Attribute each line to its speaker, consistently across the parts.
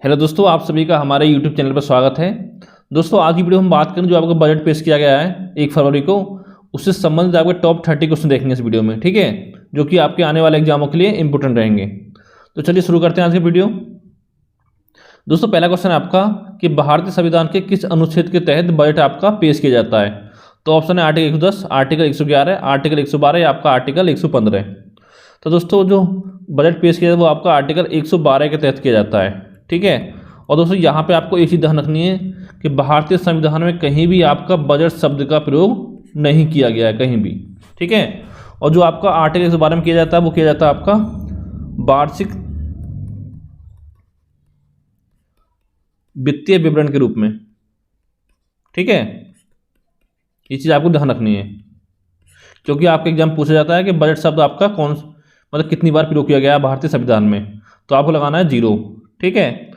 Speaker 1: Hello दोस्तों, आप सभी का हमारे यूट्यूब चैनल पर स्वागत है। दोस्तों, आज की वीडियो हम बात करें जो आपका बजट पेश किया गया है 1 फरवरी को, उससे संबंधित आपके टॉप 30 क्वेश्चन देखेंगे इस वीडियो में, ठीक है, जो कि आपके आने वाले एग्जामों के लिए इंपॉर्टेंट रहेंगे। तो चलिए शुरू करते हैं आज की वीडियो। दोस्तों, पहला क्वेश्चन है आपका कि भारतीय संविधान के किस अनुच्छेद के तहत बजट आपका पेश किया जाता है। तो ऑप्शन है आर्टिकल 110, आर्टिकल 111, आर्टिकल 112 या आपका आर्टिकल 115। तो दोस्तों, जो बजट पेश किया जाता है वो आपका आर्टिकल 112 के तहत किया जाता है, ठीक है। और दोस्तों, यहाँ पे आपको एक चीज़ ध्यान रखनी है कि भारतीय संविधान में कहीं भी आपका बजट शब्द का प्रयोग नहीं किया गया है, कहीं भी, ठीक है। और जो आपका आर्टिकल 112 में किया जाता है वो किया जाता है आपका वार्षिक वित्तीय विवरण के रूप में, ठीक है। ये चीज़ आपको ध्यान रखनी है, क्योंकि आपके एग्जाम पूछा जाता है कि बजट शब्द आपका कौन मतलब कितनी बार प्रयोग किया गया है भारतीय संविधान में, तो आपको लगाना है 0, ठीक है।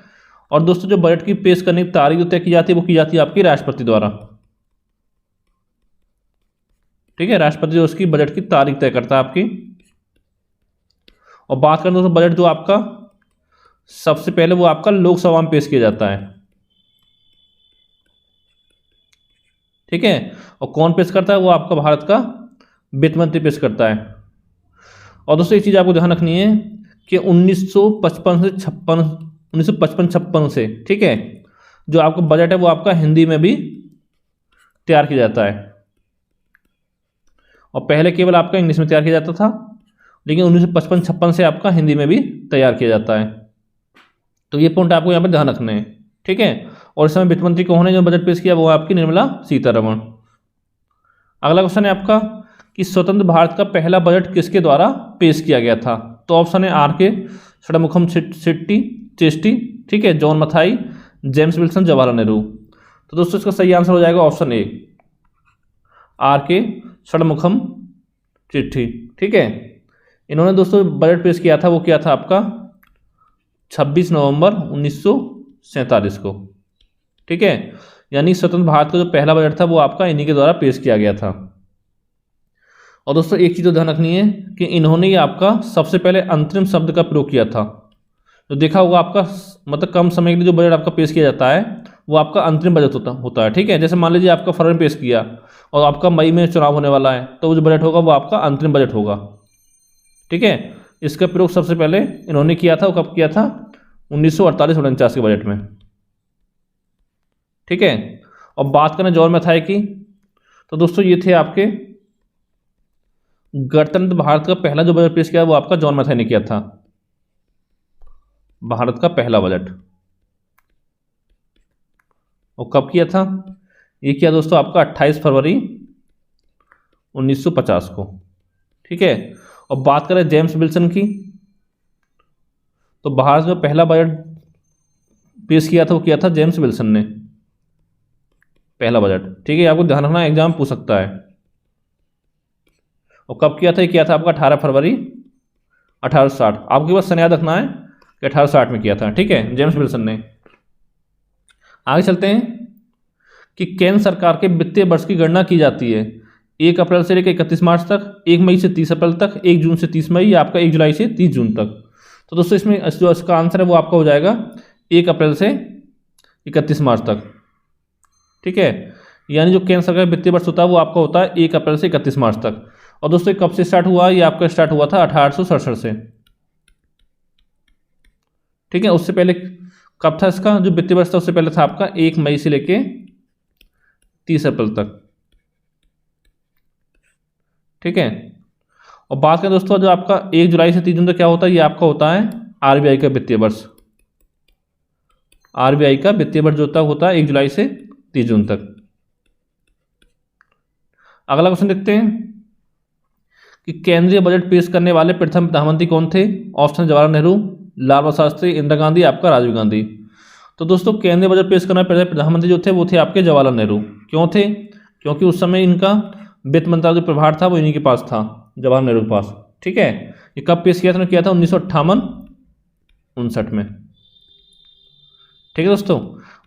Speaker 1: और दोस्तों, जो बजट की पेश करने की तारीख जो तय की जाती है वो की जाती है आपकी राष्ट्रपति द्वारा, ठीक है। राष्ट्रपति जो उसकी बजट की तारीख तय करता है आपकी। और बात करें दोस्तों, बजट जो आपका सबसे पहले वो आपका लोकसभा में पेश किया जाता है, ठीक है। और कौन पेश करता है, वो आपका भारत का वित्त मंत्री पेश करता है। और दोस्तों, एक चीज़ आपको ध्यान रखनी है कि 1955 से, ठीक है, जो आपका बजट है वो आपका हिंदी में भी तैयार किया जाता है। और पहले केवल आपका इंग्लिश में तैयार किया जाता था, लेकिन 1955-56 से आपका हिंदी में भी तैयार किया जाता है। तो ये पॉइंट आपको यहाँ पर ध्यान रखने हैं, ठीक है। और इस समय वित्त मंत्री कौन है जो बजट पेश किया, वो आपकी निर्मला सीतारमण। अगला क्वेश्चन है आपका कि स्वतंत्र भारत का पहला बजट किसके द्वारा पेश किया गया था। तो ऑप्शन है आर के षणमुखम चेट्टी, ठीक है, John Mathai, James Wilson, Jawaharlal Nehru. तो दोस्तों, इसका सही आंसर हो जाएगा ऑप्शन ए, आर के षणमुखम चिट्ठी, ठीक है। इन्होंने दोस्तों बजट पेश किया था, वो किया था आपका 26 नवंबर 1947 को, ठीक है। यानी स्वतंत्र भारत का जो पहला बजट था वो आपका इन्हीं के द्वारा पेश किया गया था। और दोस्तों, एक चीज़ तो ध्यान रखनी है कि इन्होंने ही आपका सबसे पहले अंतरिम शब्द का प्रयोग किया था। तो देखा होगा आपका मतलब कम समय के लिए जो बजट आपका पेश किया जाता है वो आपका अंतरिम बजट होता है, ठीक है। जैसे मान लीजिए आपका फरवरी में पेश किया और आपका मई में चुनाव होने वाला है, तो वो जो बजट होगा वो आपका अंतरिम बजट होगा, ठीक है। इसका प्रयोग सबसे पहले इन्होंने किया था, वो कब किया था, 1948-49 के बजट में, ठीक है। और बात करें जॉन मथाई की, तो दोस्तों ये थे आपके गणतंत्र भारत का पहला जो बजट पेश किया वो आपका जॉन मथाई ने किया था, भारत का पहला बजट। और कब किया था, ये किया दोस्तों आपका 28 फरवरी 1950 को, ठीक है। और बात करें जेम्स विल्सन की, तो भारत में पहला बजट पेश किया था वो किया था जेम्स विल्सन ने, पहला बजट, ठीक है। आपको ध्यान रखना, एग्जाम पूछ सकता है। और कब किया था, ये किया था आपका 18 फरवरी 1860। आपके पास सन याद रखना है कि 1860 में किया था, ठीक है, जेम्स विल्सन ने। आगे चलते हैं कि केंद्र सरकार के वित्तीय वर्ष की गणना की जाती है 1 अप्रैल से लेकर 31 मार्च तक, 1 मई से 30 अप्रैल तक, 1 जून से 30 मई, या आपका 1 जुलाई से 30 जून तक। तो दोस्तों, इसमें जो इसका आंसर है वो आपका हो जाएगा 1 अप्रैल से 31 मार्च तक, ठीक है। यानी जो केंद्र सरकार वित्तीय वर्ष होता है वो आपका होता है 1 अप्रैल से 31 मार्च तक। और दोस्तों, कब से स्टार्ट हुआ, ये आपका स्टार्ट हुआ था 1867 से, ठीक है। उससे पहले कब था इसका जो वित्तीय वर्ष था, उससे पहले था आपका 1 मई से लेके 30 अप्रैल तक, ठीक है। और बात करें दोस्तों, जो आपका 1 जुलाई से 30 जून तक क्या होता है, ये आपका होता है आरबीआई का वित्तीय वर्ष। आरबीआई का वित्तीय वर्ष जो होता है 1 जुलाई से 30 जून तक। अगला क्वेश्चन देखते हैं कि केंद्रीय बजट पेश करने वाले प्रथम प्रधानमंत्री कौन थे। ऑप्शन जवाहरलाल नेहरू, लाल बहादुर शास्त्री, इंदिरा गांधी, आपका राजीव गांधी। तो दोस्तों, केंद्रीय बजट पेश करने वाले प्रधानमंत्री जो थे वो थे आपके जवाहरलाल नेहरू। क्यों थे, क्योंकि उस समय इनका वित्त मंत्रालय जो प्रभार था वो इन्हीं के पास था, जवाहरलाल नेहरू के पास, ठीक है। ये कब पेश किया था, किया था 1958-59 में, ठीक है दोस्तों।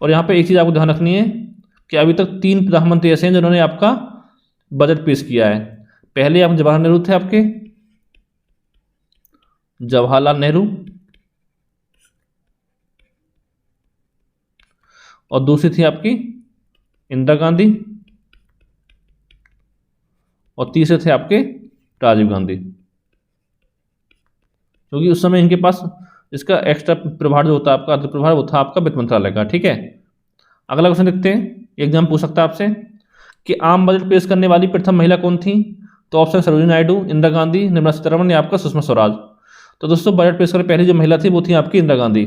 Speaker 1: और यहाँ पे एक चीज़ आपको ध्यान रखनी है कि अभी तक 3 प्रधानमंत्री ऐसे हैं जिन्होंने आपका बजट पेश किया है। पहले आप जवाहरलाल नेहरू थे, आपके जवाहरलाल नेहरू, और दूसरी थी आपकी इंदिरा गांधी, और तीसरे थे आपके राजीव गांधी, क्योंकि उस समय इनके पास इसका एक्स्ट्रा प्रभार जो होता है आपका, अर्थ प्रभार, वो था आपका वित्त मंत्रालय का। ठीक है, अगला क्वेश्चन देखते हैं, एग्जाम पूछ सकता है आपसे कि आम बजट पेश करने वाली प्रथम महिला कौन थी। तो ऑप्शन सरोजिनी नायडू, इंदिरा गांधी, निर्मला सीतारमण या आपका सुषमा स्वराज। तो दोस्तों बजट पेश करने पहली जो महिला थी वो थी आपकी इंदिरा गांधी।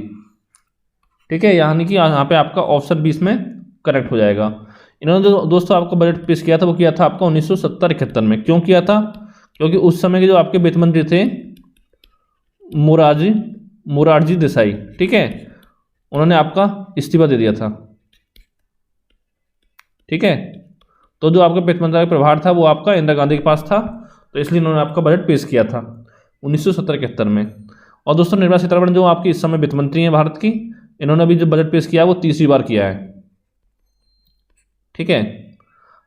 Speaker 1: ठीक है, यानी कि यहाँ पे आपका ऑप्शन 20 में करेक्ट हो जाएगा। इन्होंने जो दोस्तों आपका बजट पेश किया था वो किया था आपका 1970-71 में। क्यों किया था? क्योंकि उस समय के जो आपके वित्त मंत्री थे मोरारजी देसाई, ठीक है, उन्होंने आपका इस्तीफा दे दिया था। ठीक है, तो जो आपका वित्त मंत्रालय का प्रभार था वो आपका इंदिरा गांधी के पास था, तो इसलिए इन्होंने आपका बजट पेश किया था 1970-71 में। और दोस्तों निर्मला सीतारमण जो आपकी इस समय वित्त मंत्री हैं भारत की, इन्होंने अभी जो बजट पेश किया वो तीसरी बार किया है। ठीक है,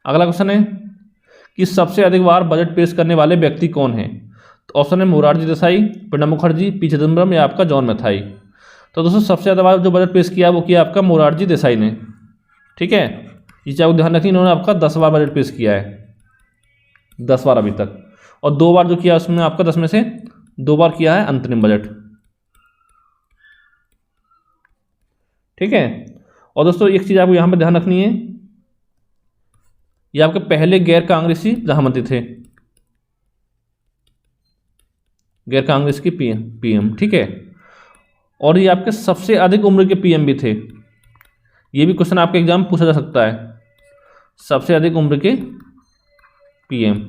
Speaker 1: अगला क्वेश्चन है कि सबसे अधिक बार बजट पेश करने वाले व्यक्ति कौन हैं। तो ऑप्शन है मोरारजी देसाई, प्रणब मुखर्जी, पी चिदम्बरम या आपका जॉन मैथाई। तो दोस्तों सबसे ज़्यादा बार जो बजट पेश किया वो किया आपका मोरारजी देसाई ने। ठीक है, ये चीज़ आपको ध्यान रखिए, इन्होंने आपका 10 बार बजट पेश किया है, 10 बार अभी तक, और 2 बार जो किया उसमें आपका 10 में से 2 बार किया है अंतरिम बजट। ठीक है, और दोस्तों एक चीज़ आपको यहाँ पर ध्यान रखनी है, ये आपके पहले गैर कांग्रेसी प्रधानमंत्री थे, गैर कांग्रेस की पीएम। ठीक है, और ये आपके सबसे अधिक उम्र के पीएम भी थे। ये भी क्वेश्चन आपके एग्जाम पूछा जा सकता है, सबसे अधिक उम्र के पीएम।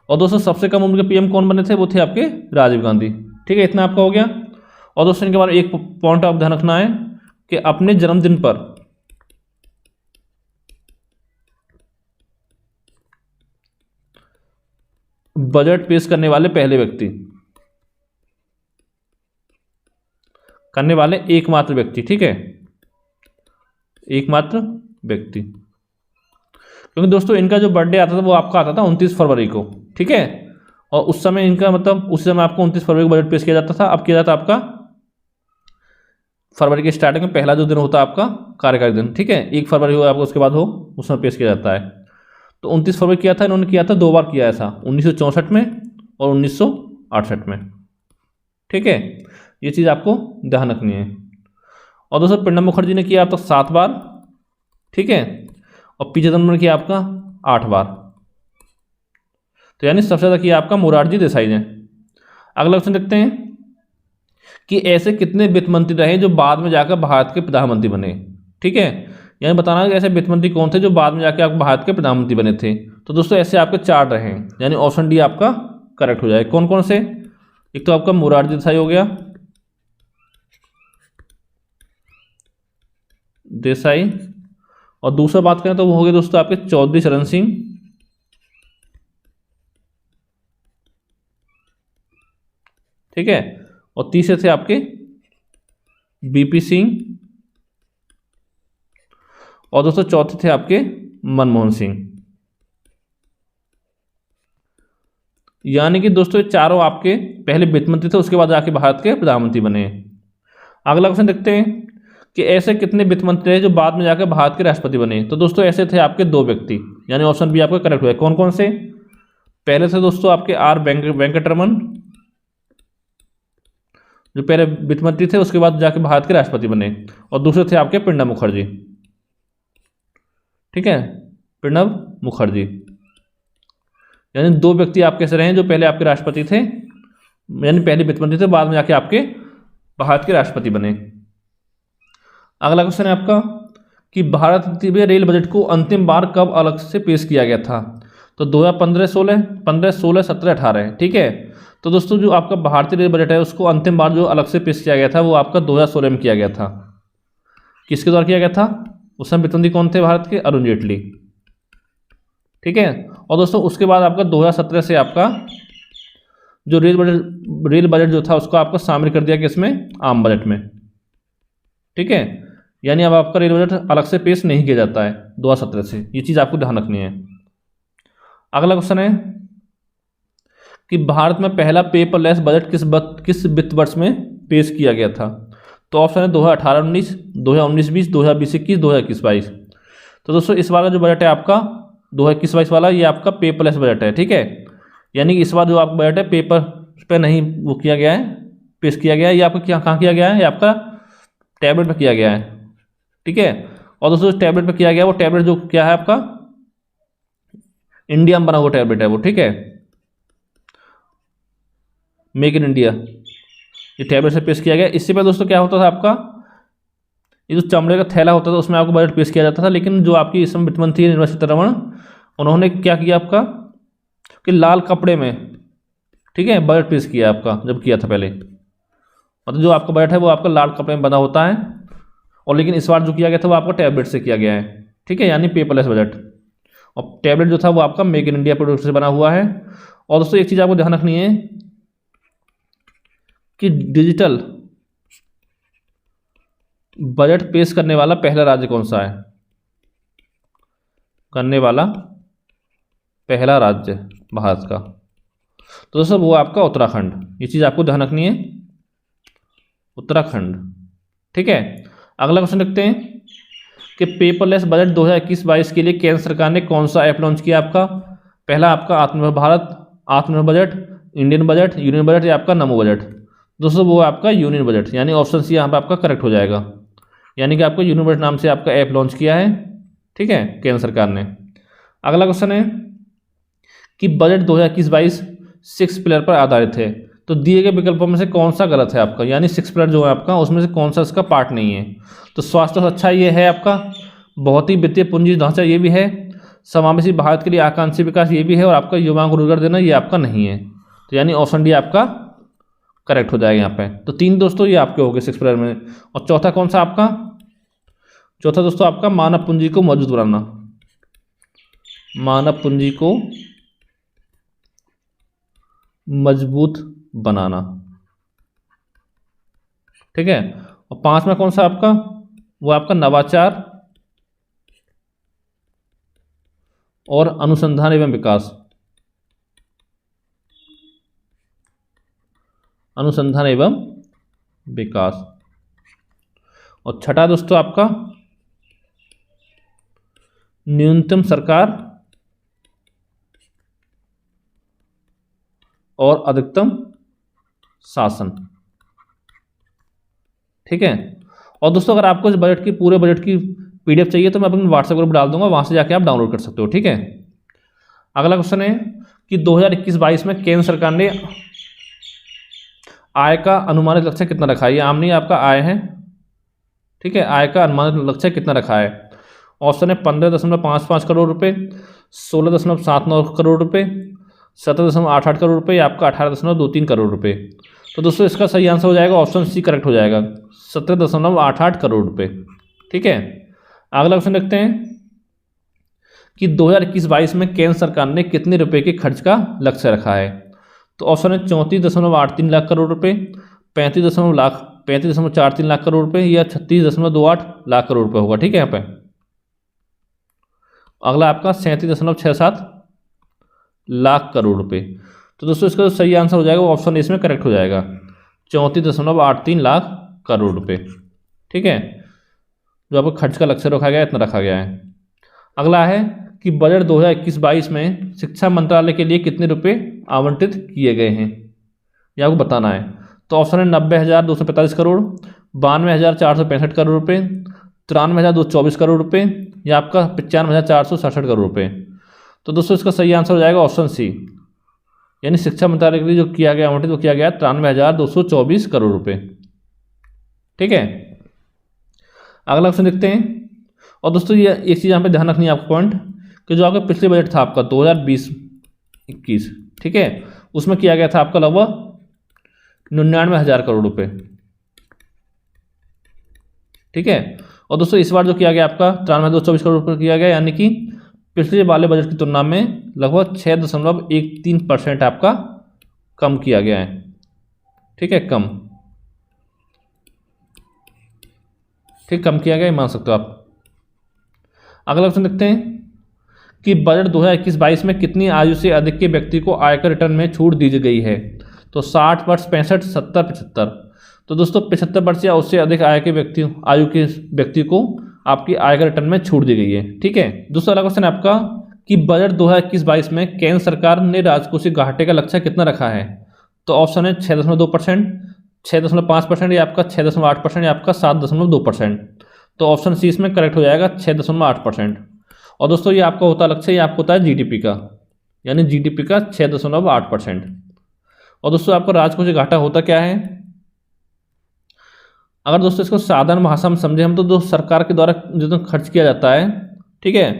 Speaker 1: और दोस्तों सबसे कम उम्र के पीएम कौन बने थे? वो थे आपके राजीव गांधी। ठीक है, इतना आपका हो गया। और दोस्तों इनके बारे में एक पॉइंट आप ध्यान रखना है कि अपने जन्मदिन पर बजट पेश करने वाले पहले व्यक्ति, करने वाले एकमात्र व्यक्ति। ठीक है, एकमात्र व्यक्ति, क्योंकि दोस्तों इनका जो बर्थडे आता था वो आपका आता था 29 फरवरी को। ठीक है, और उस समय इनका मतलब उस समय आपको 29 फरवरी को बजट पेश किया जाता था। अब किया जाता आपका फरवरी के स्टार्टिंग में पहला जो दिन होता है आपका कार्यकारी दिन। ठीक है, 1 फरवरी हो आपको उसके बाद हो, उस समय पेश किया जाता है। तो 29 फरवरी किया था इन्होंने, किया था 2 बार किया ऐसा, 1964 में और 1968 में। ठीक है, ये चीज़ आपको ध्यान रखनी है। और दोस्तों प्रणब मुखर्जी ने किया अब तक 7 बार। ठीक है, और पी चिदम्बरम ने किया आपका 8 बार। तो यानी सबसे ज़्यादा किया आपका मोरारजी देसाई ने। अगला क्वेश्चन देखते हैं कि ऐसे कितने वित्त मंत्री रहे जो बाद में जाकर भारत के प्रधानमंत्री बने। ठीक है, यानी बताना कि ऐसे वित्त मंत्री कौन थे जो बाद में जाकर आप भारत के प्रधानमंत्री बने थे। तो दोस्तों ऐसे आपके 4 रहे, यानी ऑप्शन डी आपका करेक्ट हो जाए। कौन कौन से? एक तो आपका मोरारजी देसाई हो गया, देसाई, और दूसरा बात करें तो वो हो गए दोस्तों आपके चौधरी चरण सिंह। ठीक है, और तीसरे थे आपके बीपी सिंह, और दोस्तों चौथे थे आपके मनमोहन सिंह। यानी कि दोस्तों ये चारों आपके पहले वित्त मंत्री थे, उसके बाद जाके भारत के प्रधानमंत्री बने। अगला क्वेश्चन देखते हैं कि ऐसे कितने वित्त मंत्री हैं जो बाद में जाकर भारत के राष्ट्रपति बने। तो दोस्तों ऐसे थे आपके 2 व्यक्ति, यानी ऑप्शन बी आपका करेक्ट हुआ है। कौन कौन से? पहले थे दोस्तों आपके आर वेंकटरमन, जो पहले वित्त मंत्री थे, उसके बाद जाके भारत के राष्ट्रपति बने, और दूसरे थे आपके प्रणब मुखर्जी। ठीक है, प्रणब मुखर्जी, यानी 2 व्यक्ति आपके ऐसे रहे जो पहले आपके राष्ट्रपति थे, यानी पहले वित्त मंत्री थे, बाद में जाके आपके भारत के राष्ट्रपति बने। अगला क्वेश्चन है आपका कि भारत में रेल बजट को अंतिम बार कब अलग से पेश किया गया था। तो 2015-16, 15-16, 17-18। ठीक है, तो दोस्तों जो आपका भारतीय रेल बजट है उसको अंतिम बार जो अलग से पेश किया गया था वो आपका 2016 में किया गया था। किसके द्वारा किया गया था? उस समय वित्त मंत्री कौन थे भारत के? अरुण जेटली। ठीक है, और दोस्तों उसके बाद आपका 2017 से आपका जो रेल बजट जो था उसको आपको शामिल कर दिया कि इसमें आम बजट में। ठीक है, यानी अब आपका रेल बजट अलग से पेश नहीं किया जाता है 2017 से, ये चीज़ आपको ध्यान रखनी है। अगला क्वेश्चन है कि भारत में पहला पेपरलेस बजट किस वित्त वर्ष में पेश किया गया था। तो ऑप्शन है 2018-19, 2019-20, 2020-21, 2021-22। तो दोस्तों इस बार का जो बजट है आपका 2021-22 वाला, ये आपका पेपरलेस बजट है, ठीक है। यानी कि इस बार जो आपका बजट है पेपर पे नहीं वो किया गया है, पेश किया गया है। ये आपका कहाँ किया गया है, ये आपका टैबलेट पे किया गया है, ठीक है। और दोस्तों टैबलेट पे किया गया, वो टैबलेट जो क्या है आपका इंडिया में बना हुआ टैबलेट है वो, ठीक है, मेक इन इंडिया, ये टैबलेट से पेश किया गया। इससे पहले दोस्तों क्या होता था आपका, ये जो चमड़े का थैला होता था उसमें आपको बजट पेश किया जाता था, लेकिन जो आपकी इस समय वित्त मंत्री निर्मला सीतारमण, उन्होंने क्या किया आपका कि लाल कपड़े में, ठीक है, बजट पेश किया आपका, जब किया था पहले, मतलब जो आपका बजट है वो आपका लाल कपड़े में बना होता है। और लेकिन इस बार जो किया गया था वो आपका टैबलेट से किया गया है, ठीक है, यानी पेपरलेस बजट। और टैबलेट जो था वो आपका मेक इन इंडिया प्रोडक्ट से बना हुआ है। और दोस्तों एक चीज़ आपको ध्यान रखनी है कि डिजिटल बजट पेश करने वाला पहला राज्य कौन सा है, करने वाला पहला राज्य भारत का, तो दोस्तों वो आपका उत्तराखंड। ये चीज़ आपको ध्यान रखनी है, उत्तराखंड, ठीक है। अगला क्वेश्चन देखते हैं कि पेपरलेस बजट 2021-22 के लिए केंद्र सरकार ने कौन सा ऐप लॉन्च किया आपका। पहला आपका आत्मनिर्भर भारत, आत्मनिर्भर budget, Indian budget, union budget, या आपका नमो बजट। दोस्तों वो आपका यूनियन बजट, यानी ऑप्शन सी यहाँ पर आपका करेक्ट हो जाएगा। यानी कि आपको यूनियन बजट नाम से आपका ऐप लॉन्च किया है, ठीक है, केंद्र सरकार ने। अगला क्वेश्चन है कि बजट 2021-22 6 पिलर पर आधारित है, तो दिए गए विकल्पों में से कौन सा गलत है आपका, यानी 6 पिलर जो है आपका उसमें से कौन सा इसका पार्ट नहीं है। तो स्वास्थ्य सुरक्षा ये है आपका, भौतिक वित्तीय पूंजी ढांचा ये भी है, समावेशी भारत के लिए आकांक्षी विकास ये भी है, और आपका युवाओं को रोजगार देना ये आपका नहीं है। तो यानी ऑप्शन डी आपका करेक्ट हो जाएगा यहाँ पे। तो 3 दोस्तों ये आपके हो गए 6 पिलर में। और चौथा कौन सा आपका, चौथा दोस्तों आपका मानव पूंजी को मजबूत बनाना, मानव पूंजी को मजबूत बनाना, ठीक है। और 5 में कौन सा आपका, वो आपका नवाचार और अनुसंधान एवं विकास, अनुसंधान एवं विकास। और छठा दोस्तों आपका न्यूनतम सरकार और अधिकतम शासन, ठीक है। और दोस्तों अगर आपको इस बजट की पूरे बजट की पीडीएफ चाहिए तो मैं अपने व्हाट्सएप ग्रुप डाल दूंगा, वहां से जाके आप डाउनलोड कर सकते हो, ठीक है। अगला क्वेश्चन है कि 2021-22 में केंद्र सरकार ने आय का अनुमानित लक्ष्य कितना रखा है। ये आम नहीं आपका आय है, ठीक है, आय का अनुमानित लक्ष्य कितना रखा है। ऑप्शन है 15.55 करोड़ रुपए, 16.79 करोड़ रुपए, 17.88 करोड़ रुपए, या आपका 18.23 करोड़ रुपए। तो दोस्तों इसका सही आंसर हो जाएगा ऑप्शन सी करेक्ट हो जाएगा, 17.88 करोड़ रुपए, ठीक है। अगला क्वेश्चन देखते हैं कि 2021-22 में केंद्र सरकार ने कितने रुपए के खर्च का लक्ष्य रखा है। तो ऑप्शन है 34.83 लाख करोड़ रुपए, 35.43 लाख करोड़ रुपए, या 36.28 लाख करोड़ रुपए होगा, ठीक है। यहाँ पे अगला आपका 37.67 लाख करोड़ रुपए। तो दोस्तों इसका जो सही आंसर हो जाएगा वो ऑप्शन इसमें करेक्ट हो जाएगा, 34.83 लाख करोड़ रुपए, ठीक है। जो आपको खर्च का लक्ष्य रखा गया है इतना रखा गया है। अगला है कि बजट 2021-22 में शिक्षा मंत्रालय के लिए कितने रुपए आवंटित किए गए हैं, यह आपको बताना है। तो ऑप्शन है 90,245 करोड़, 92,465 करोड़ रुपए, 93,224 करोड़ रुपए, या आपका 95,467 करोड़ रुपए। तो दोस्तों इसका सही आंसर हो जाएगा ऑप्शन सी, यानी शिक्षा मंत्रालय के लिए जो किया गया आवंटित वो किया गया 93,224 करोड़ रुपए, ठीक है। अगला क्वेश्चन देखते हैं। और दोस्तों ये एक चीज़ यहाँ पे ध्यान रखनी है आपको पॉइंट, कि जो आपका पिछले बजट था आपका 2020-21, ठीक है, उसमें किया गया था आपका लगभग 99,000 करोड़ रुपए, ठीक है। और दोस्तों इस बार जो किया गया आपका 93,224 करोड़ रुपये किया गया, यानी कि पिछले वाले बजट की तुलना में लगभग 6.13% आपका कम किया गया है, ठीक है, कम किया गया मान सकते हो आप। अगला क्वेश्चन देखते हैं कि बजट 2021-22 में कितनी आयु से अधिक के व्यक्ति को आयकर रिटर्न में छूट दी गई है। तो 60 वर्ष, 65, 70, 75। तो दोस्तों 75 वर्ष या उससे अधिक आयु के व्यक्ति को आपकी आयकर रिटर्न में छूट दी गई है। ठीक है। दूसरा क्वेश्चन आपका कि बजट 2021-22 में केंद्र सरकार ने राजकोषीय घाटे का लक्ष्य कितना रखा है? तो ऑप्शन है 6.2%, 6.5% या आपका 6.8% या आपका 7.2%। तो ऑप्शन सी इसमें करेक्ट हो जाएगा 6.8%। और दोस्तों ये आपका होता लक्ष्य, ये आपको होता है जीडीपी का, यानी जीडीपी का 6.8%। और दोस्तों आपका राजकोषीय घाटा होता क्या है? अगर दोस्तों इसको साधारण भाषा में समझे हम, तो जो सरकार के द्वारा जितना खर्च किया जाता है, ठीक है,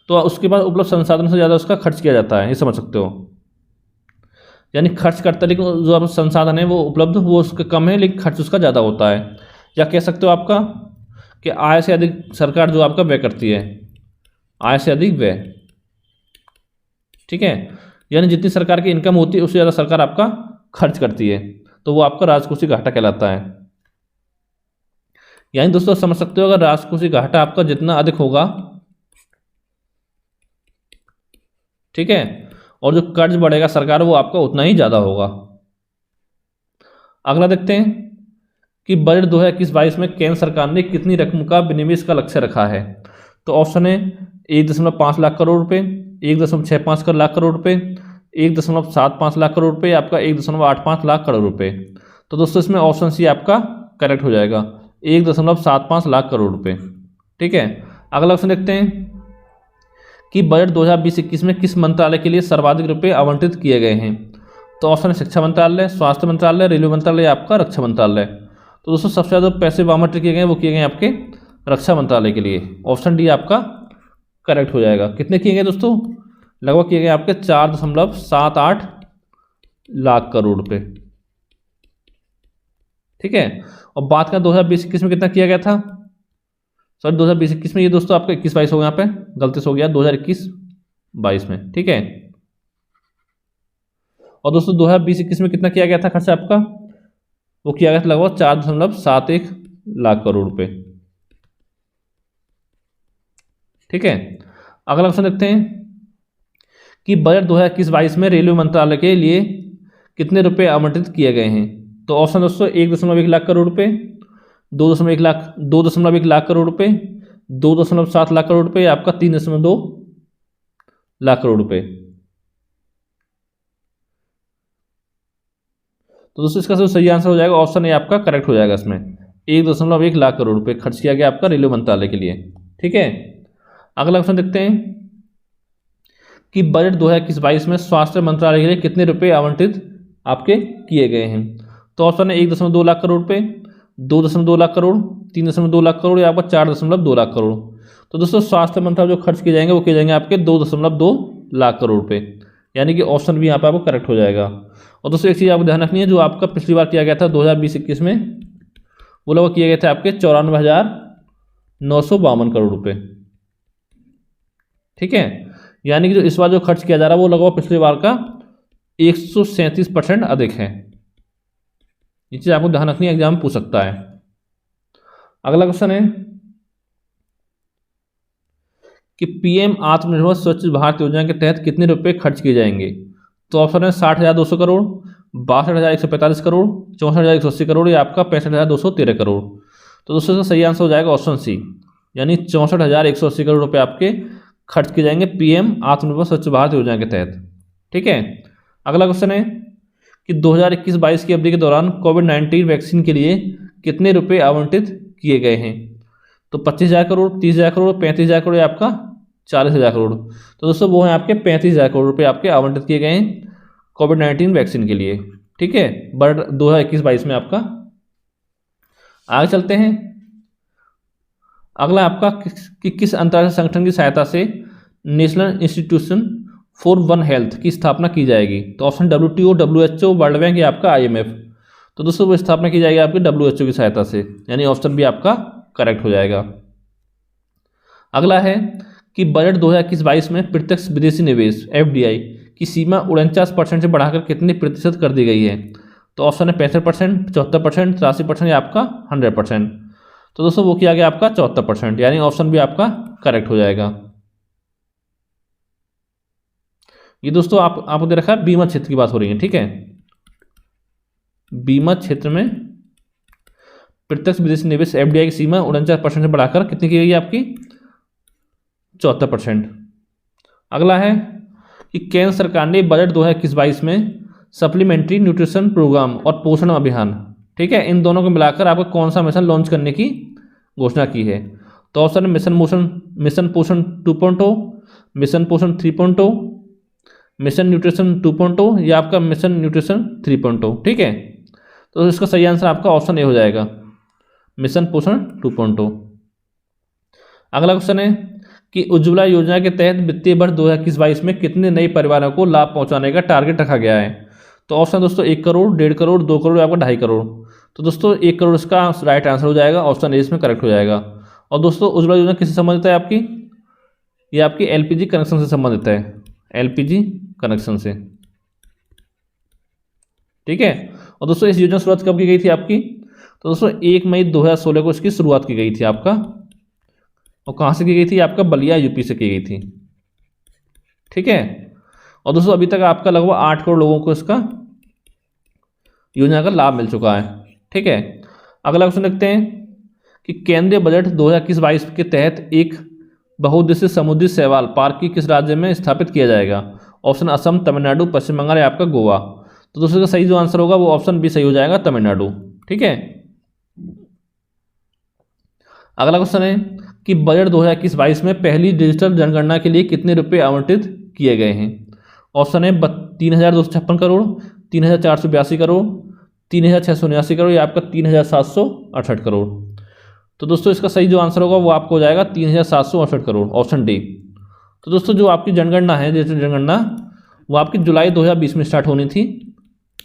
Speaker 1: तो उसके बाद उपलब्ध संसाधन से ज़्यादा उसका खर्च किया जाता है, ये समझ सकते हो। यानी खर्च करता है लेकिन जो आप संसाधन है वो उपलब्ध वो उसका कम है लेकिन खर्च उसका ज़्यादा होता है। या कह सकते हो आपका कि आय से अधिक सरकार जो आपका व्यय करती है, आय से अधिक व्यय। ठीक है। यानी जितनी सरकार की इनकम होती है उससे ज़्यादा सरकार आपका खर्च करती है, तो वो आपका राजकोषीय घाटा कहलाता है। यानी दोस्तों समझ सकते हो, अगर राजकोषीय घाटा आपका जितना अधिक होगा, ठीक है, और जो कर्ज बढ़ेगा सरकार वो आपका उतना ही ज़्यादा होगा। अगला देखते हैं कि बजट 2021-22 में केंद्र सरकार ने कितनी रकम का विनिवेश का लक्ष्य रखा है? तो ऑप्शन है 1.5 लाख करोड़ रुपए, 1.65 लाख करोड़ रुपए, 1.75 लाख करोड़ रुपए, आपका 1.85 लाख करोड़ रुपए। तो दोस्तों इसमें ऑप्शन सी आपका करेक्ट हो जाएगा 1.75 लाख करोड़ रुपए। ठीक है। अगला ऑप्शन देखते हैं कि बजट 2020-21 में किस मंत्रालय के लिए सर्वाधिक रुपए आवंटित किए गए हैं? तो ऑप्शन है शिक्षा मंत्रालय, स्वास्थ्य मंत्रालय, रेलवे मंत्रालय, आपका रक्षा मंत्रालय। तो दोस्तों सबसे ज़्यादा पैसे आवंटित किए गए वो किए गए आपके रक्षा मंत्रालय के लिए। ऑप्शन डी आपका करेक्ट हो जाएगा। कितने किए गए दोस्तों? लगभग किए गए आपके 4.78 लाख करोड़ रुपए। ठीक है। और बात करें 2020-21 में कितना किया गया था? सॉरी 2020-21 में, ये दोस्तों आपका 21-22 हो गया, यहाँ पे गलती से हो गया 2021-22 में। ठीक है। और दोस्तों 2020-21 में कितना किया गया था खर्चा आपका? वो किया गया था लगभग 4.71 लाख करोड़ रुपए। ठीक है। अगला क्वेश्चन देखते हैं कि बजट 2021-22 में रेलवे मंत्रालय के लिए कितने रुपए आवंटित किए गए हैं? तो ऑप्शन दोस्तों 1.1 लाख करोड़ रुपए, 2.1 लाख करोड़ रुपए, 2.7 लाख करोड़ रुपए, आपका 3.2 लाख करोड़ रुपए। तो दोस्तों इसका जो सही आंसर हो जाएगा ऑप्शन ए आपका करेक्ट हो जाएगा। इसमें 1.1 लाख करोड़ रुपए खर्च किया गया आपका रेलवे मंत्रालय के लिए। ठीक है। अगला क्वेश्चन देखते हैं कि बजट 2021-22 में स्वास्थ्य मंत्रालय के लिए कितने रुपए आवंटित आपके किए गए हैं? तो ऑप्शन है 1.2 लाख करोड़ रुपए, 2.2 लाख करोड़, 3.2 लाख करोड़, या आपका 4.2 लाख करोड़। तो दोस्तों स्वास्थ्य मंत्रालय जो खर्च किए जाएंगे वो किए जाएंगे आपके 2.2 लाख करोड़ रुपए, यानी कि ऑप्शन भी यहाँ पर आपको करेक्ट हो जाएगा। और दोस्तों एक चीज़ आपको ध्यान रखनी है, जो आपका पिछली बार किया गया था 2020-21 में, वो लोग किए गए थे आपके 94,952 करोड़ रुपए। ठीक है। यानी कि जो इस बार जो खर्च किया जा रहा है वो लगभग पिछली बार का 137% अधिक है। ये चीज़ आपको ध्यान रखनी है, एग्जाम में पूछ सकता है। अगला क्वेश्चन है कि पीएम आत्मनिर्भर स्वच्छ भारत योजना के तहत कितने रुपए खर्च किए जाएंगे? तो ऑप्शन है 60,200 करोड़, 62,145 करोड़, 64,180 करोड़, या आपका 65,213 करोड़। तो दोस्तों इसका सही आंसर हो जाएगा ऑप्शन सी, यानी 64,180 करोड़ रुपए आपके खर्च किए जाएंगे पीएम आत्मनिर्भर स्वच्छ भारत योजना के तहत। ठीक है। अगला क्वेश्चन है कि 2021-22 की अवधि के दौरान कोविड-19 वैक्सीन के लिए कितने रुपए आवंटित किए गए हैं? तो 25,000 करोड़, 30,000 करोड़, 35,000 करोड़, या आपका 40,000 करोड़। तो दोस्तों वो हैं आपके 35,000 करोड़ रुपए आपके आवंटित किए गए हैं कोविड-19 वैक्सीन के लिए। ठीक है। बजट 2021-22 में आपका। आगे चलते हैं। अगला आपका कि किस अंतर्राष्ट्रीय संगठन की सहायता से national institution for one health की स्थापना की जाएगी? तो option WTO, WHO, world bank, या आपका IMF। तो दोस्तों वो स्थापना की जाएगी आपकी WHO की सहायता से, यानी ऑप्शन भी आपका करेक्ट हो जाएगा। अगला है कि बजट 2021-22 में प्रत्यक्ष विदेशी निवेश FDI की सीमा 49% से बढ़ाकर कितने प्रतिशत कर दी गई है? तो ऑप्शन है 65%, 74%, 83%, या आपका 100%। तो दोस्तों वो किया गया आपका 74%, यानी ऑप्शन भी आपका करेक्ट हो जाएगा। ये दोस्तों आपको दे रखा है बीमा क्षेत्र की बात हो रही है। ठीक है। बीमा क्षेत्र में प्रत्यक्ष विदेशी निवेश FDI की सीमा 49% से बढ़ाकर कितनी की गई है आपकी 74%। अगला है कि केंद्र सरकार ने बजट 2021-22 में सप्लीमेंट्री न्यूट्रिशन प्रोग्राम और पोषण अभियान, ठीक है, इन दोनों को मिलाकर आपको कौन सा मिशन लॉन्च करने की घोषणा की है। तो ऑप्शन है मिशन पोषण 2.0, मिशन पोषण 3.0, मिशन न्यूट्रिशन 2.0 या आपका मिशन न्यूट्रिशन 3.0, ठीक है। तो इसका सही आंसर आपका ऑप्शन ए हो जाएगा, मिशन पोषण 2.0। अगला क्वेश्चन है कि उज्ज्वला योजना के तहत वित्तीय वर्ष 2021-22 में कितने नए परिवारों को लाभ पहुंचाने का टारगेट रखा गया है। तो ऑप्शन दोस्तों 1 करोड़, 1.5 करोड़, 2 करोड़ या आपका 2.5 करोड़। तो दोस्तों 1 करोड़ इसका राइट आंसर हो जाएगा, ऑप्शन ए इसमें करेक्ट हो जाएगा। और दोस्तों उज्ज्वला योजना किससे संबंधित है आपकी, ये आपकी LPG कनेक्शन से संबंधित है, LPG कनेक्शन से, ठीक है। और दोस्तों इस योजना की शुरुआत कब की गई थी आपकी, तो दोस्तों 1 मई 2016 को इसकी शुरुआत की गई थी आपका, और कहाँ से की गई थी, आपका बलिया यूपी से की गई थी, ठीक है। और दोस्तों अभी तक आपका लगभग 8 करोड़ लोगों को इसका योजना का लाभ मिल चुका है, ठीक है। अगला क्वेश्चन देखते हैं कि केंद्रीय बजट 2021-22 के तहत एक बहुउद्देशीय समुद्री शैवाल पार्क की किस राज्य में स्थापित किया जाएगा। ऑप्शन असम, तमिलनाडु, पश्चिम बंगाल या आपका गोवा। तो दोस्तों का सही जो आंसर होगा वो ऑप्शन बी सही हो जाएगा, तमिलनाडु, ठीक है। अगला क्वेश्चन है कि बजट 2021-22 में पहली डिजिटल जनगणना के लिए कितने रुपए आवंटित किए गए हैं। ऑप्शन है 3,256 करोड़, 3,482 करोड़, 3,679 करोड़ या आपका 3,768 करोड़। तो दोस्तों इसका सही जो आंसर होगा वो आपको हो जाएगा 3,768 करोड़, ऑप्शन डी। तो दोस्तों जो आपकी जनगणना है, डिजिटल जनगणना, वो आपकी जुलाई 2020 में स्टार्ट होनी थी,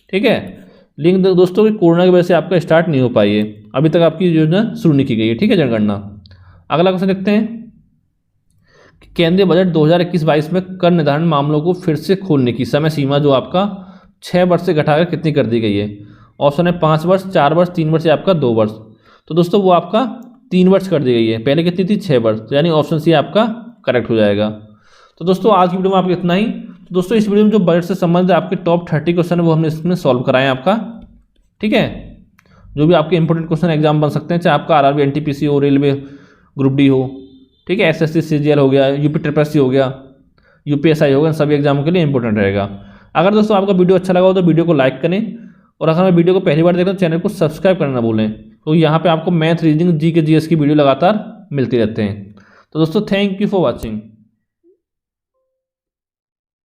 Speaker 1: ठीक है। लेकिन दोस्तों की कोरोना की वजह से आपका स्टार्ट नहीं हो पाई है, अभी तक आपकी योजना शुरू नहीं की गई है, ठीक है, जनगणना। अगला क्वेश्चन देखते हैं कि केंद्रीय बजट 2021-22 में कर निर्धारण मामलों को फिर से खोलने की समय सीमा जो आपका 6 वर्ष से घटाकर कितनी कर दी गई है। ऑप्शन है 5 वर्ष, 4 वर्ष, 3 वर्ष या आपका 2 वर्ष। तो दोस्तों वो आपका 3 वर्ष कर दी गई है, पहले कितनी थी 6 वर्ष, तो यानी ऑप्शन सी आपका करेक्ट हो जाएगा। तो दोस्तों आज की वीडियो में आपको इतना ही। तो दोस्तों इस वीडियो में जो बजट से संबंधित आपके टॉप 30 क्वेश्चन है वो हमने इसमें सॉल्व कराए हैं आपका, ठीक है। जो भी आपके इंपॉर्टेंट क्वेश्चन एग्जाम बन सकते हैं, चाहे आपका RRB NTPC हो, रेलवे ग्रुप डी हो, ठीक है, SSC CGL हो गया, UP-SSC हो गया, UPSI हो गया, सभी एग्जामों के लिए इंपॉर्टेंट रहेगा। अगर दोस्तों आपका वीडियो अच्छा लगा हो तो वीडियो को लाइक करें, और अगर वीडियो को पहली बार देख रहे हैं तो चैनल को सब्सक्राइब करना ना भूलें, तो यहाँ पे आपको मैथ, रीजनिंग, GK GS की वीडियो लगातार मिलती रहते हैं। तो दोस्तों थैंक यू फॉर वॉचिंग।